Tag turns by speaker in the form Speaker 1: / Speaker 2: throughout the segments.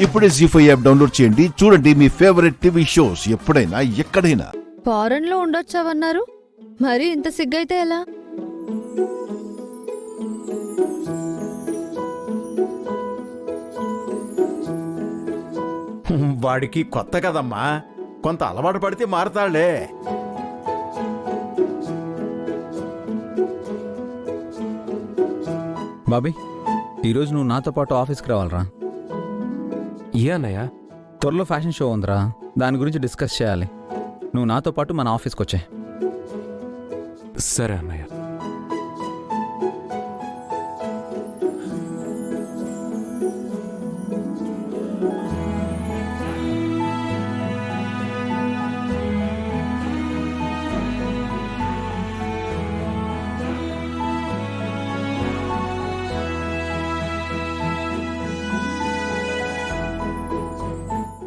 Speaker 1: ఇప్పుడే జీ5 app download చేయండి. చూడండి మీ ఫేవరెట్ టీవీ షోస్ ఎప్పుడైనా ఎక్కడైనా.
Speaker 2: ఫారెన్ లో ఉండొచ్చావన్నారు, మరి ఇంత సిగ్గైతే ఎలా?
Speaker 3: వాడికి కొత్త కదమ్మా, కొంత అలవాటు పడితే మారతాళ్లే.
Speaker 4: బాబీ, ఈరోజు నువ్వు నాతో పాటు ఆఫీస్కి రావాలరా.
Speaker 5: ఏ అన్నయ్య?
Speaker 4: త్వరలో ఫ్యాషన్ షో ఉందిరా, దాని గురించి డిస్కస్ చేయాలి. నువ్వు నాతో పాటు మన ఆఫీస్కి వచ్చే.
Speaker 5: సరే అన్నయ్య.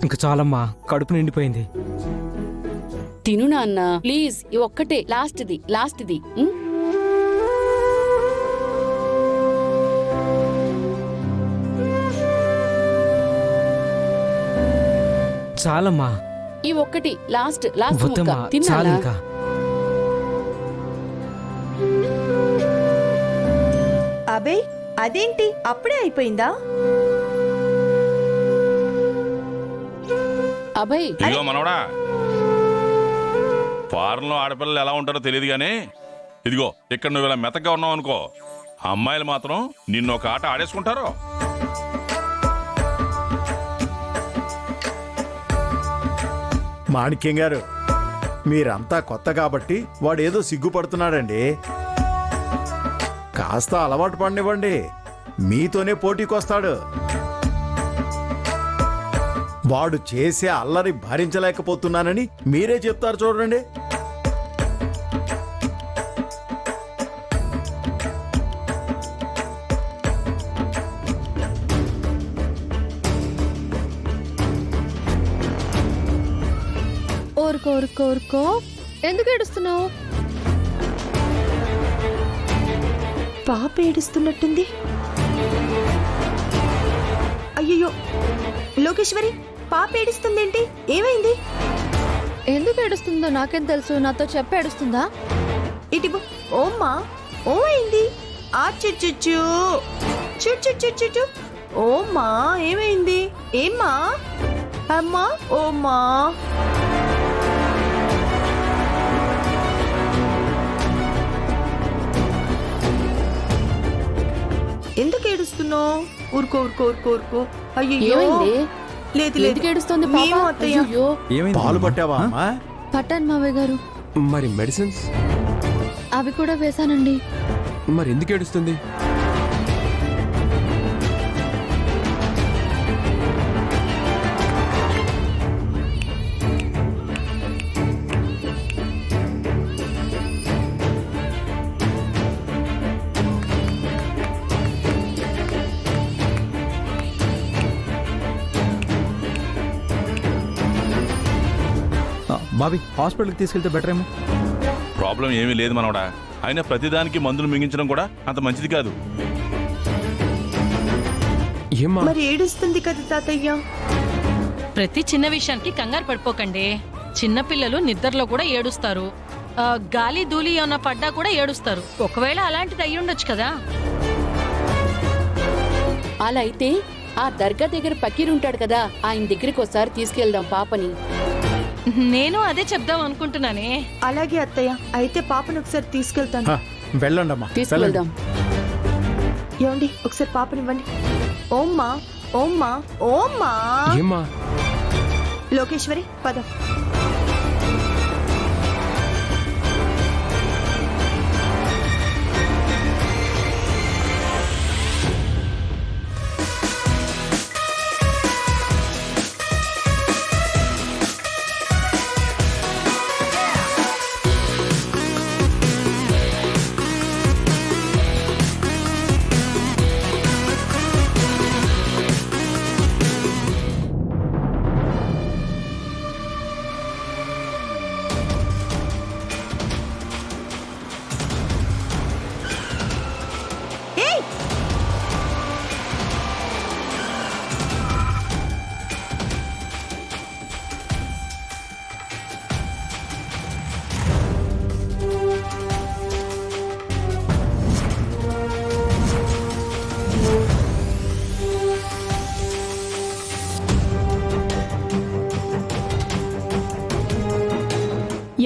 Speaker 6: ఇంక చాలమ్మా, కడుపు నిండిపోయింది.
Speaker 7: తిను నాన్న ప్లీజ్, ఈ ఒక్కటే లాస్ట్ది.
Speaker 6: చాలమ్మా,
Speaker 7: ఈ ఒక్కటి లాస్ట్
Speaker 6: వద్దమ్మా, చాలు
Speaker 7: తిన్నా.
Speaker 6: ఇంకా.
Speaker 8: అబే, అదేంటి అప్పుడే అయిపోయిందా?
Speaker 7: అభయ్,
Speaker 9: ఇదిగో మనవడా, ఫారెన్ లో ఆడపిల్లలు ఎలా ఉంటారో తెలియదు గానీ ఇదిగో ఇక్కడ నువ్వు ఇలా మెత్తగా ఉన్నావు అనుకో, అమ్మాయిలు మాత్రం నిన్ను ఒక ఆట ఆడేసుకుంటారు.
Speaker 3: మాణిక్యం గారు, మీరంతా కొత్త కాబట్టి వాడేదో సిగ్గుపడుతున్నాడండి. కాస్త అలవాటు పడినివ్వండి, మీతోనే పోటీకొస్తాడు. వాడు చేసే అల్లరి భరించలేకపోతున్నానని మీరే చెప్తారు చూడండి.
Speaker 2: ఊరుకో, ఎందుకు ఏడుస్తున్నావు?
Speaker 8: పాప ఏడుస్తున్నట్టుంది. అయ్యయ్యో లోకేశ్వరి, పాప ఏడుస్తుందేంటి? ఏమైంది?
Speaker 2: ఎందుకు ఏడుస్తుందో నాకేం తెలుసు, నాతో చెప్పి ఏడుస్తుందా?
Speaker 8: ఇటిబో. ఓమ్మా, ఓ అయింది. ఆ చుచ్చు చుచ్చు. ఓమ్మా, ఏమైంది? ఏమ్మా? అమ్మా, ఓమ్మా. ఎందుకు ఏడుస్తున్నావు? ఊరుకో. అయ్యో,
Speaker 7: ఏమైంది?
Speaker 8: లేదు
Speaker 7: ఎందుకు ఏడుస్తోంది పాప?
Speaker 8: ఏమో అత్తయ్య.
Speaker 7: అయ్యో,
Speaker 4: ఏమైంది?
Speaker 3: పాలు పట్టావా అమ్మా?
Speaker 2: పట్టాను మావయ్య గారు.
Speaker 5: మరి మెడిసిన్స్?
Speaker 2: అవి కూడా వేశానండి.
Speaker 5: మరి ఎందుకు ఏడుస్తుంది?
Speaker 4: బాబీ, హాస్పిటల్కి తీసుకెళ్తే బెటర్ ఏమో.
Speaker 9: ప్రాబ్లం ఏమీ లేదు మనవడా, అయినా ప్రతిదానికి మందులు మింగించడం కూడా అంత మంచిది కాదు.
Speaker 5: ఏమ్మా?
Speaker 8: మరి ఏడుస్తుంది కదా తాతయ్య.
Speaker 10: ప్రతి చిన్న విషయానికి కంగారు పడిపోకండి. చిన్నపిల్లలు నిద్రలో కూడా ఏడుస్తారు. గాలి ధూళి ఏమన్నా పడ్డా కూడా ఏడుస్తారు. ఒకవేళ అలాంటిది అయ్యుండొచ్చు కదా.
Speaker 7: అలా అయితే ఆ దర్గా దగ్గర పకీరుంటాడు కదా, ఆయన దగ్గరికి ఒకసారి తీసుకెళ్దాం పాపని.
Speaker 10: నేను అదే చెప్దాం అనుకుంటున్నానే.
Speaker 8: అలాగే అత్తయ్య, అయితే పాపను ఒకసారి తీసుకెళ్తాను.
Speaker 3: వెళ్ళండమ్మా,
Speaker 7: తీసుకెళ్దాం.
Speaker 8: ఏమండి, ఒకసారి పాపనివ్వండి. ఓమ్మా.
Speaker 5: ఏమ్మా?
Speaker 8: లోకేశ్వరి, పద.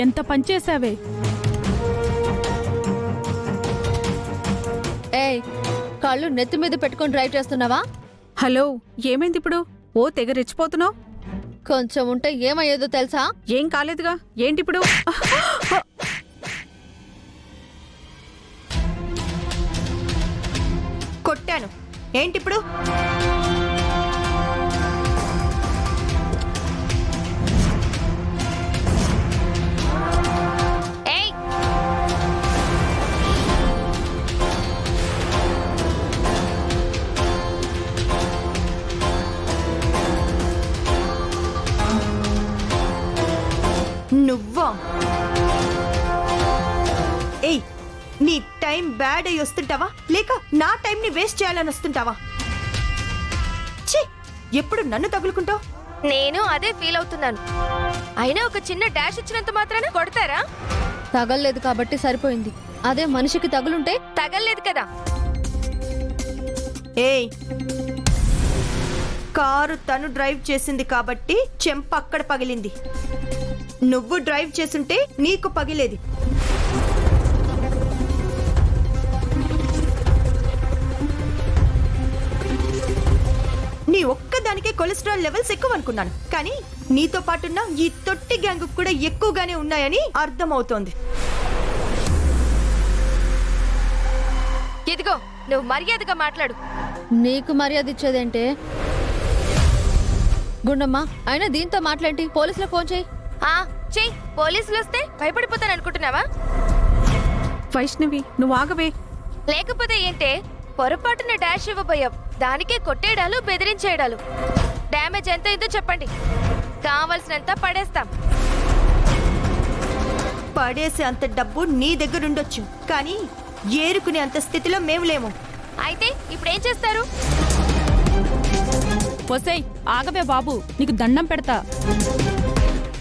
Speaker 10: ఎంత పనిచేసావే.
Speaker 2: ఏయ్, కళ్ళు నెత్తి మీద పెట్టుకొని డ్రైవ్ చేస్తున్నావా?
Speaker 10: హలో, ఏమైంది ఇప్పుడు? ఓ తెగ రెచ్చిపోతున్నావు.
Speaker 2: కొంచెం ఉంటే ఏమయ్యేదో తెలుసా?
Speaker 10: ఏం కాలేదుగా, ఏంటిప్పుడు?
Speaker 8: కొట్టాను ఏంటిప్పుడు? ఏయ్, నువ్వా? ఏయ్, నీ టైం బ్యాడ్ అయ్యి వస్తుంటావా లేక నా టైం ని వేస్ట్ చేయాలని వస్తుంటావా? ఛీ, ఎప్పుడు నన్ను తగులుకుంటావు?
Speaker 2: నేను అదే ఫీల్ అవుతున్నాను. అయినా ఒక చిన్న డాష్ ఇచ్చినంత మాత్రాన కొడతారా? తగల్లేదు కాబట్టి సరిపోయింది. అదే మనిషికి తగులుంటే తగల్లేదు కదా.
Speaker 8: ఏయ్, కారు తను డ్రైవ్ చేసింది కాబట్టి చెంప అక్కడ పగిలింది. నువ్వు డ్రైవ్ చేస్తుంటే నీకు పగిలేది. నీ ఒక్కదానికే కొలెస్ట్రాల్ లెవెల్స్ ఎక్కువ అనుకున్నాను, కానీ నీతో పాటున్న ఈ తొట్టి గ్యాంగ్ కూడా ఎక్కువగానే ఉన్నాయని అర్థమవుతోంది.
Speaker 2: ఇదిగో, నువ్వు మర్యాదగా మాట్లాడు. నీకు మర్యాద ఇచ్చేదేంటే? గుండమ్మ, అయినా దీంతో మాట్లాడి పోలీసులకు ఫోన్ చేయి. చెయ్యి. పోలీసులు వస్తే భయపడిపోతాను అనుకుంటున్నావా?
Speaker 10: వైష్ణవి, నువ్వు ఆగవే.
Speaker 2: లేకపోతే ఏంటే, పొరపాటున డాష్ ఇవ్వబోయాం, దానికే కొట్టేయడాలు, బెదిరించేయడాలు. డ్యామేజ్ ఎంత అయిందో చెప్పండి, కావలసినంత పడేస్తాం.
Speaker 8: పడేసే అంత డబ్బు నీ దగ్గర ఉండొచ్చు, కానీ ఏరుకునే అంత స్థితిలో మేము లేము.
Speaker 2: అయితే ఇప్పుడేం చేస్తారు?
Speaker 10: వసేయ్, ఆగవే బాబు, నీకు దండం పెడతా.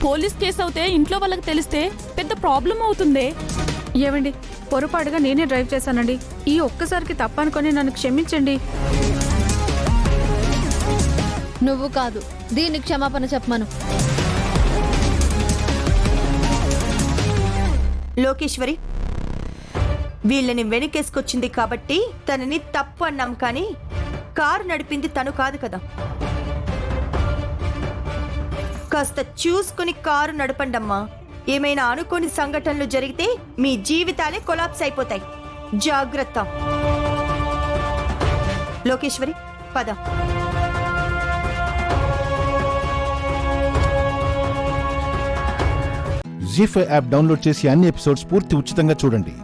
Speaker 10: పోలీస్ కేసు అవుతే ఇంట్లో వాళ్ళకి తెలిస్తే పెద్ద ప్రాబ్లం అవుతుందే. ఏవండి, పొరపాటుగా నేనే డ్రైవ్ చేశానండి. ఈ ఒక్కసారికి తప్పనుకొని నన్ను క్షమించండి.
Speaker 2: నువ్వు కాదు, దీనికి క్షమాపణ చెప్పమను.
Speaker 8: లోకేశ్వరి, వీళ్ళని వెనకేసుకొచ్చింది కాబట్టి తనని తప్పు అన్నాం, కానీ కారు నడిపింది తను కాదు కదా. కాస్త చూసుకుని కారు నడపండమ్మా. ఏమైనా అనుకోని సంఘటనలు జరిగితే మీ జీవితాలే కొలాప్స్ అయిపోతాయి. జాగ్రత్త. లోకేశ్వరి, పద.
Speaker 1: జీ5 యాప్ డౌన్లోడ్ చేసి అన్ని ఎపిసోడ్స్ పూర్తి ఉచితంగా చూడండి.